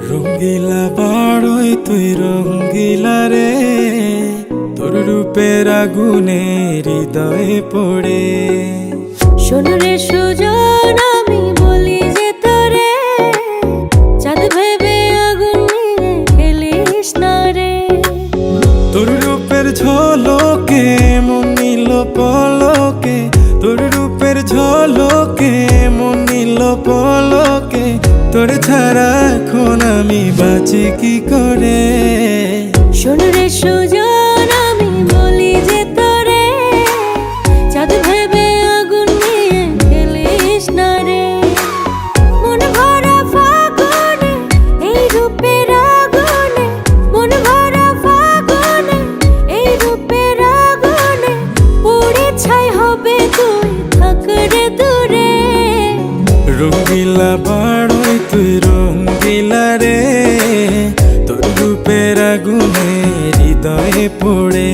রঙ্গিলা বাড়ই তুই রঙ্গিলা রে, তোর রূপের আগুনে হৃদয়ে পড়ে। শোন রে সুজন, আমি বলি যে তোরে, চাঁদ ভেবে আগুন নিয়ে খেলিস না রে। তোর রূপের ঝলকে মন নিল পলকে, তোর রূপের ঝলকে মন নিল পলকে। তোর ছাড়া এখন আমি বাঁচি কি করে। শোন রে সুজন, আমি বলি যে তোরে, চাঁদ ভেবে আগুন নিয়ে খেলিস না রে। মন ভরা ফাগুনে এই রূপের আগুনে, মন ভরা ফাগুনে এই রূপের আগুনে, পুড়ে ছাই হবে তুই থাক রে দূরে। রঙ্গিলা বাড়ই তুই রঙ্গিলা রে, তোর রূপের আগুনে হৃদয়ে পড়ে।